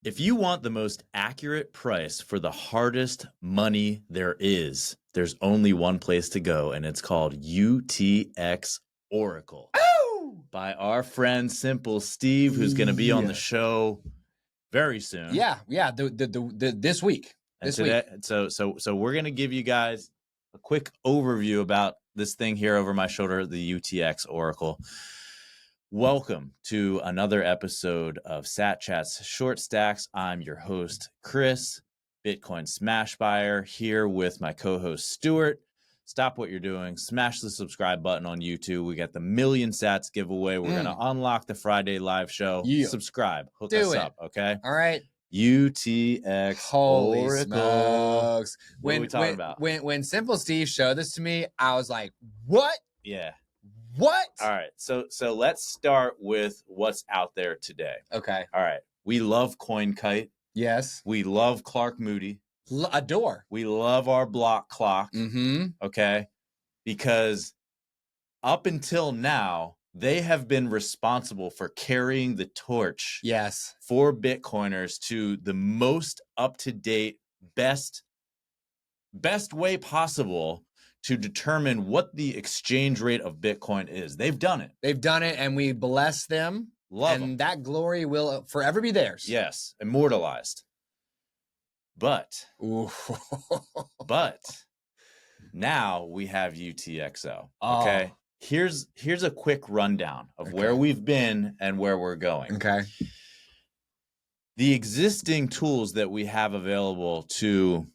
If you want the most accurate price for the hardest money there is, there's only one place to go, and it's called UTX Oracle. Oh! By our friend Simple Steve, who's going to be on the show very soon. Yeah. This week. So we're going to give you guys a quick overview about this thing here over my shoulder, the UTX Oracle. Welcome to another episode of Sat Chat's Short Stacks. I'm your host, Chris, Bitcoin Smash Buyer, here with my co-host, Stuart. Stop what you're doing. Smash the subscribe button on YouTube. We got the Million Sats giveaway. We're going to unlock the Friday live show. Yeah. Subscribe. Hook us up, okay? All right. UTX Holy Oracle. smokes. What are we talking about? When Simple Steve showed this to me, I was like, what? Yeah. What? All right. So let's start with what's out there today. Okay. All right. We love CoinKite. Yes. We love Clark Moody. Adore. We love our block clock. Mm-hmm. Okay. Because up until now, they have been responsible for carrying the torch. Yes. For Bitcoiners to the most up-to-date, best way possible to determine what the exchange rate of Bitcoin is. They've done it. They've done it, and we bless them. Love them. And that glory will forever be theirs. Yes, immortalized. But now we have UTXO. Okay. Oh. Here's a quick rundown of where we've been and where we're going. Okay. The existing tools that we have available to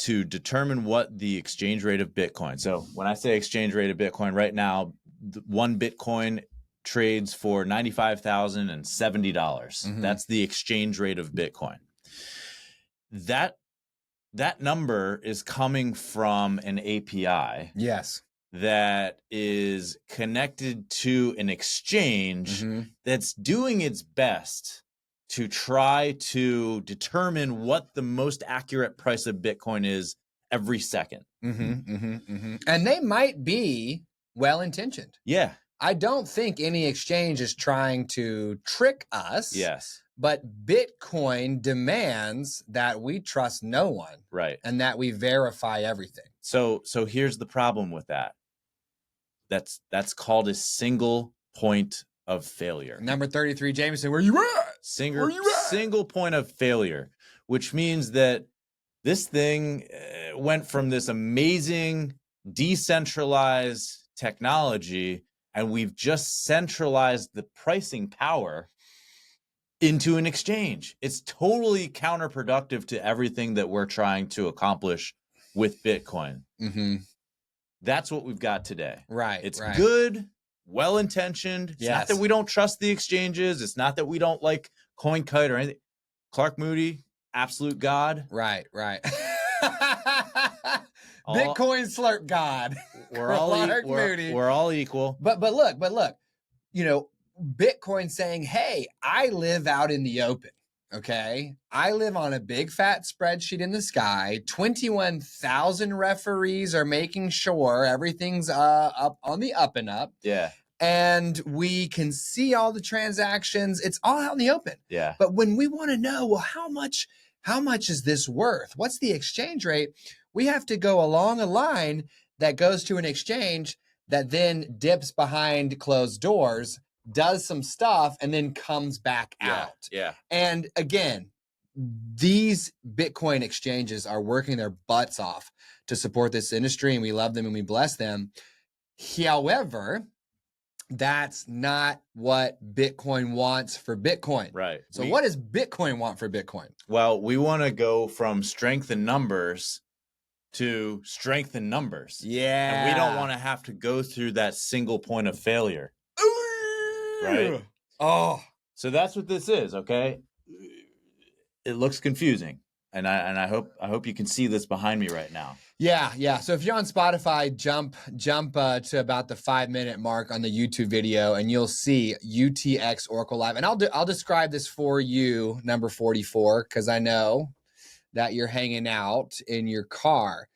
determine what the exchange rate of Bitcoin. So when I say exchange rate of Bitcoin, right now, one Bitcoin trades for $95,070. Mm-hmm. That's the exchange rate of Bitcoin. That number is coming from an API. Yes. That is connected to an exchange that's doing its best to try to determine what the most accurate price of Bitcoin is every second. And they might be well-intentioned. Yeah. I don't think any exchange is trying to trick us. Yes. But Bitcoin demands that we trust no one. Right. And that we verify everything. So here's the problem with that. That's called a single point of failure. Number 33, Jameson, where you at? Single point of failure, which means that this thing went from this amazing decentralized technology, and we've just centralized the pricing power into an exchange. It's totally counterproductive to everything that we're trying to accomplish with Bitcoin. That's what we've got today. Right. It's good, well-intentioned. It's not that we don't trust the exchanges. It's not that we don't like CoinKite or anything. Clark Moody, absolute god. Right. Bitcoin slurp god. We're all equal. But look, you know, Bitcoin saying, hey, I live out in the open. Okay. I live on a big fat spreadsheet in the sky. 21,000 referees are making sure everything's up on the up and up. Yeah. And we can see all the transactions. It's all out in the open. Yeah. But when we want to know, well, how much is this worth? What's the exchange rate? We have to go along a line that goes to an exchange that then dips behind closed doors, does some stuff, and then comes back out. Yeah. And again, these Bitcoin exchanges are working their butts off to support this industry, and we love them and we bless them. However, that's not what Bitcoin wants for Bitcoin. Right. So what does Bitcoin want for Bitcoin? Well, we want to go from strength in numbers to strength in numbers. Yeah. And we don't want to have to go through that single point of failure. Right? Oh. So that's what this is, okay? It looks confusing. And I hope you can see this behind me right now. Yeah. So if you're on Spotify, jump to about the 5-minute mark on the YouTube video, and you'll see UTX Oracle Live. And I'll describe this for you, number 44, because I know that you're hanging out in your car.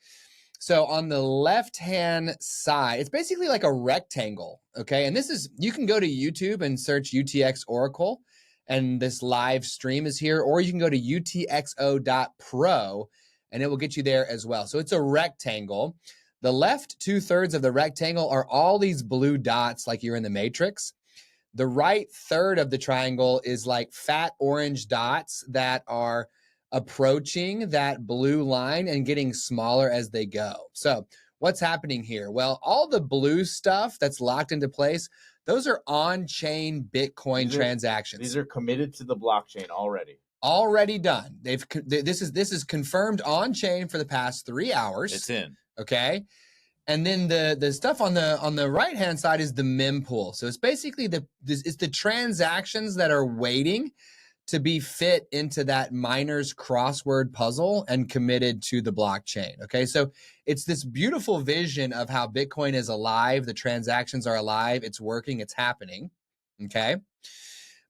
So on the left-hand side, it's basically like a rectangle, okay? And this is, you can go to YouTube and search UTX Oracle, and this live stream is here, or you can go to utxo.pro and it will get you there as well. So it's a rectangle. The left 2/3 of the rectangle are all these blue dots like you're in the Matrix. The right third of the triangle is like fat orange dots that are approaching that blue line and getting smaller as they go. So what's happening here? Well, all the blue stuff that's locked into place, those are on-chain Bitcoin transactions. These are committed to the blockchain already. Already done. This is confirmed on-chain for the past 3 hours. It's in. Okay. And then the stuff on the right hand side is the mempool. So it's basically it's the transactions that are waiting to be fit into that miner's crossword puzzle and committed to the blockchain. Okay, so it's this beautiful vision of how Bitcoin is alive. The transactions are alive. It's working. It's happening. Okay,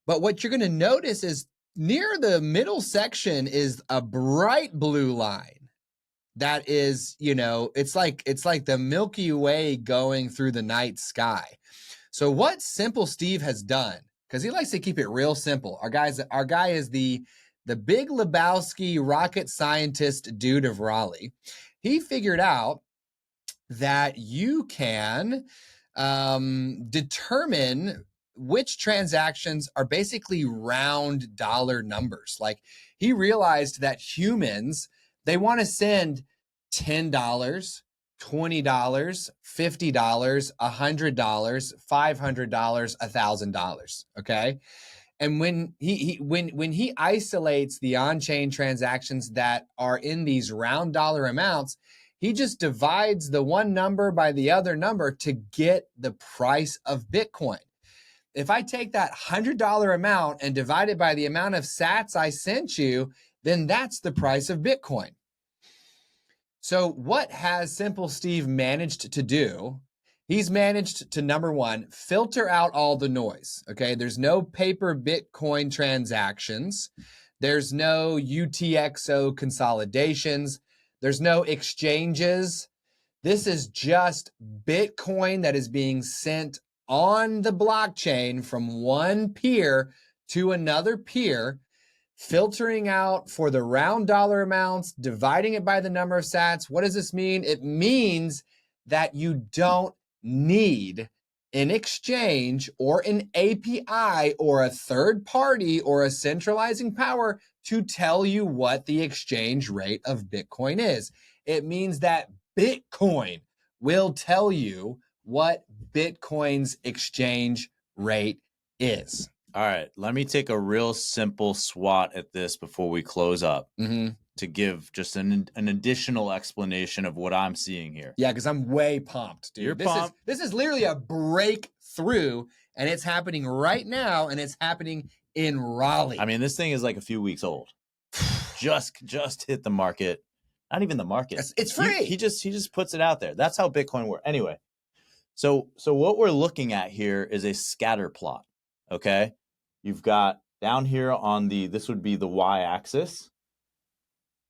but what you're going to notice is near the middle section is a bright blue line. That is, it's like the Milky Way going through the night sky. So what Simple Steve has done, because he likes to keep it real simple. Our guy is the Big Lebowski rocket scientist dude of Raleigh. He figured out that you can determine which transactions are basically round dollar numbers. Like he realized that humans, they want to send $10, $20, $50, $100, $500, $1,000. Okay. And when he isolates the on-chain transactions that are in these round dollar amounts, he just divides the one number by the other number to get the price of Bitcoin. If I take that $100 amount and divide it by the amount of sats I sent you, then that's the price of Bitcoin. So what has Simple Steve managed to do? He's managed to, number one, filter out all the noise. Okay, there's no paper Bitcoin transactions. There's no UTXO consolidations. There's no exchanges. This is just Bitcoin that is being sent on the blockchain from one peer to another peer, filtering out for the round dollar amounts, dividing it by the number of sats. What does this mean? It means that you don't need an exchange or an API or a third party or a centralizing power to tell you what the exchange rate of Bitcoin is. It means that Bitcoin will tell you what Bitcoin's exchange rate is. All right, let me take a real simple swat at this before we close up to give just an additional explanation of what I'm seeing here. Yeah, because I'm way pumped, dude. You're pumped. This is literally a breakthrough, and it's happening right now, and it's happening in Raleigh. I mean, this thing is like a few weeks old. just hit the market. Not even the market. It's free. He just puts it out there. That's how Bitcoin works. Anyway, so what we're looking at here is a scatter plot. Okay, you've got down here on this would be the y-axis.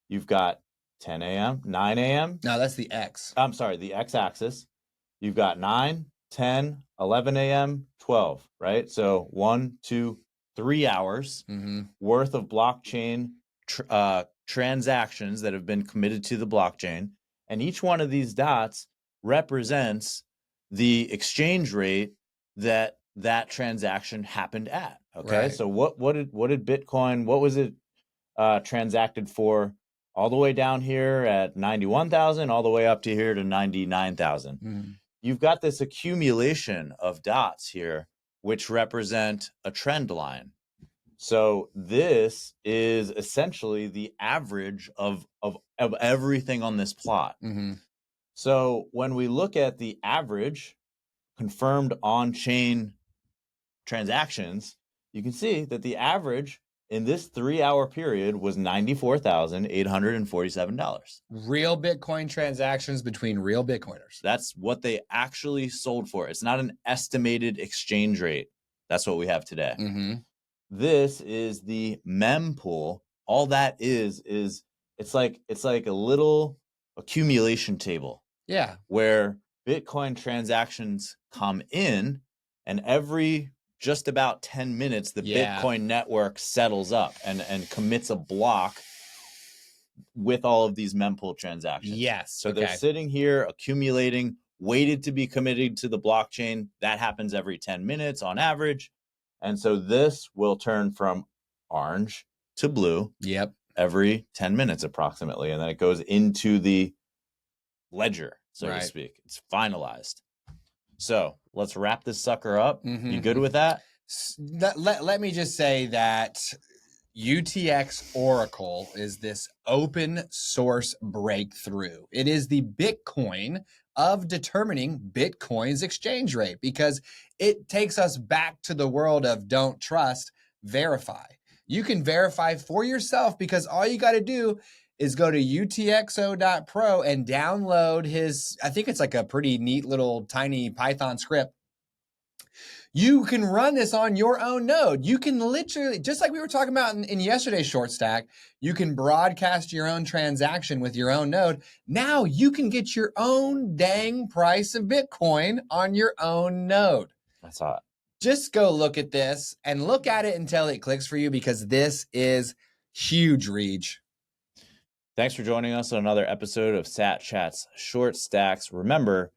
You've got 10 a.m., 9 a.m. No, that's the X. I'm sorry, the x-axis. You've got 9, 10, 11 a.m., 12, right? So 1, 2, 3 hours worth of blockchain transactions that have been committed to the blockchain. And each one of these dots represents the exchange rate that transaction happened at. Okay. Right. So what did Bitcoin, what was it transacted for all the way down here at 91,000, all the way up to here to 99,000. You've got this accumulation of dots here, which represent a trend line. So this is essentially the average of everything on this plot. So when we look at the average confirmed on-chain transactions, you can see that the average in this 3-hour period was $94,847. Real Bitcoin transactions between real Bitcoiners. That's what they actually sold for. It's not an estimated exchange rate. That's what we have today. This is the mempool. All that is it's like a little accumulation table. Yeah. Where Bitcoin transactions come in, and every just about 10 minutes, the Yeah. Bitcoin network settles up and commits a block with all of these mempool transactions. Yes. So okay. they're sitting here accumulating, waited to be committed to the blockchain. That happens every 10 minutes on average. And so this will turn from orange to blue Yep. every 10 minutes approximately. And then it goes into the ledger, so to Right. speak. It's finalized. So let's wrap this sucker up. Mhm. You good with that? Let me just say that UTX Oracle is this open source breakthrough. It is the Bitcoin of determining Bitcoin's exchange rate because it takes us back to the world of don't trust, verify. You can verify for yourself because all you got to do is go to utxo.pro and download his, I think it's like a pretty neat little tiny Python script. You can run this on your own node. You can literally, just like we were talking about in yesterday's short stack, you can broadcast your own transaction with your own node. Now you can get your own dang price of Bitcoin on your own node. That's hot. Just go look at this and look at it until it clicks for you because this is huge reach. Thanks for joining us on another episode of Sat Chats Short Stacks. Remember,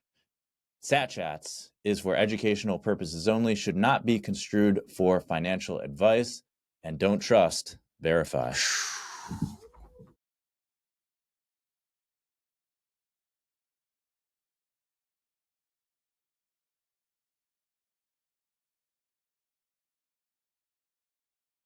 Sat Chats is for educational purposes only, should not be construed for financial advice, and don't trust, verify.